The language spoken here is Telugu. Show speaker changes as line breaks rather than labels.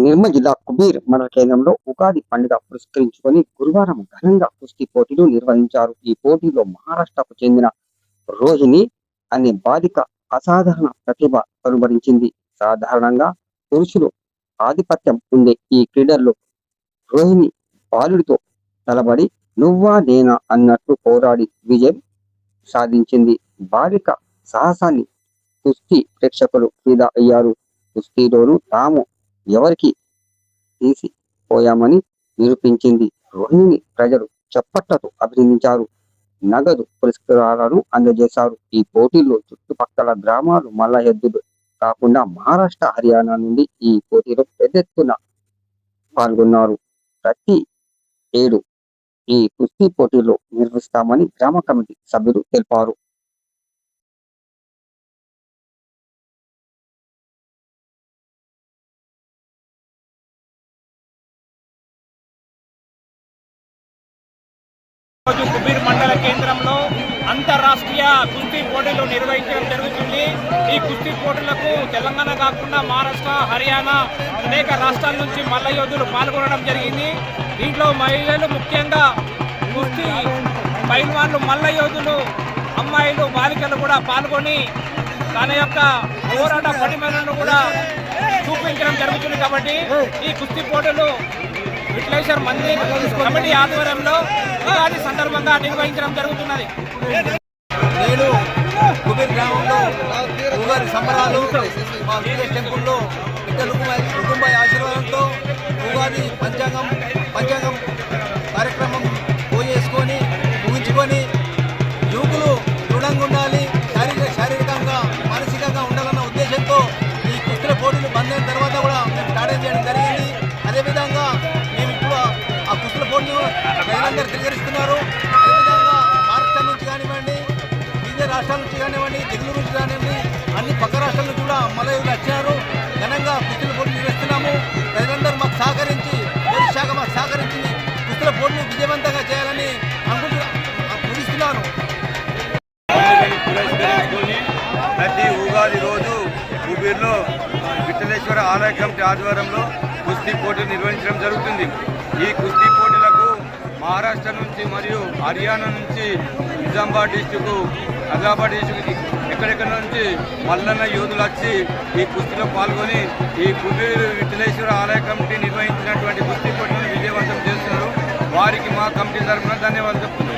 నిర్మల్ జిల్లా కుబీర్ మండల కేంద్రంలో ఉగాది పండుగ పురస్కరించుకొని గురువారం ఘనంగా కుస్తీ పోటీలు నిర్వహించారు. ఈ పోటీలో మహారాష్ట్రకు చెందిన రోహిణి అనే బాలిక అసాధారణ ప్రతిభ కనుబరించింది. సాధారణంగా పురుషులు ఆధిపత్యం ఉండే ఈ క్రీడల్లో రోహిణి బాలుడితో తలబడి నువ్వా నేనా అన్నట్లు పోరాడి విజయం సాధించింది. బాలిక సాహసాన్ని కుస్తీ ప్రేక్షకులు ఫిదా అయ్యారు. కుస్తీలోనూ తాము ఎవరికి తీసిపోయామని నిరూపించింది. రోహిణిని ప్రజలు చప్పట్లతో అభినందించారు. నగదు పురస్కారాలను అందజేశారు. ఈ పోటీల్లో చుట్టుపక్కల గ్రామాలు మల్లయుద్ధులు కాకుండా మహారాష్ట్ర, హర్యానా నుండి ఈ పోటీలో పెద్ద ఎత్తున పాల్గొన్నారు. ప్రతి ఏడు ఈ కుస్తీ పోటీలో నిర్వహిస్తామని గ్రామ కమిటీ సభ్యులు తెలిపారు.
రోజు కుబీర్ మండల కేంద్రంలో అంతర్రాష్ట్రీయ కుస్తీ పోటీలు నిర్వహించడం జరుగుతుంది. ఈ కుస్తీ పోటీలకు తెలంగాణ కాకుండా మహారాష్ట్ర, హర్యానా అనేక రాష్ట్రాల నుంచి మల్ల యోధులు పాల్గొనడం జరిగింది. దీంట్లో మహిళలు ముఖ్యంగా కుస్తీ పైల్వాన్లు, మల్ల యోధులు, అమ్మాయిలు, బాలికలు కూడా పాల్గొని తన యొక్క పోరాట పటిమలను కూడా చూపించడం జరుగుతుంది. కాబట్టి ఈ కుస్తీ పోటీలు విట్లేశ్వర్ మందిర్ కమిటీ ఆధ్వర్యంలో ఉగాది సందర్భంగా నిర్వహించడం జరుగుతున్నది.
నేను కుబీర్ గ్రామంలో ఉగాది సంబరాలు మా విలేజ్ టెంపుల్లో పెద్దలు కుటుంబ ఆశీర్వాదంతో ఉగాది పంచాంగం కార్యక్రమం పూజ చేసుకొని ముగించుకొని యువకులు దృఢంగా ఉండాలి, శారీరకంగా మానసికంగా ఉండాలన్న ఉద్దేశంతో ఈ కుస్తీల పోటీలు బంద్ అయిన తర్వాత కూడా మేము స్టార్ట్ చేయడం జరిగింది. అదేవిధంగా మేము ఇప్పుడు ఆ కుస్తీల పోటీలు ప్రజలందరూ స్వీకరిస్తున్నారు. అదేవిధంగా మహారాష్ట్ర నుంచి కానివ్వండి, వివిధ రాష్ట్రాల నుంచి కానివ్వండి, దిగులు నుంచి కానివ్వండి, అన్ని పక్క రాష్ట్రాల నుంచి కూడా మల్లయులు వచ్చారు. ఘనంగా కుస్తీల పోటీలు నిర్వహిస్తున్నాము. ప్రజలందరూ మాకు సహకరించి, పోలీస్ శాఖ మాకు సహకరించింది కుస్తీల పోటీలు విజయవంతంగా చేయాలని ముగిస్తున్నాను.
ప్రతి ఉగాది రోజు కుబీర్లో విఠలేశ్వర ఆలయ కమిటీ ఆధ్వర్యంలో కుస్తీ పోటీ నిర్వహించడం జరుగుతుంది. ఈ కుస్తీ పోటీలకు మహారాష్ట్ర నుంచి మరియు హర్యానా నుంచి, నిజామాబాద్ డిస్టిక్, ఆదిలాబాద్ డిస్టిక్ ఎక్కడెక్కడ నుంచి మల్లన్న యోధులు వచ్చి ఈ కుస్తీలో పాల్గొని ఈ కుబీర్ విఠలేశ్వర ఆలయ కమిటీ నిర్వహించినటువంటి కుస్తీ పోటీలను విజయవంతం చేస్తున్నారు. వారికి మా కమిటీ తరఫున ధన్యవాదాలు.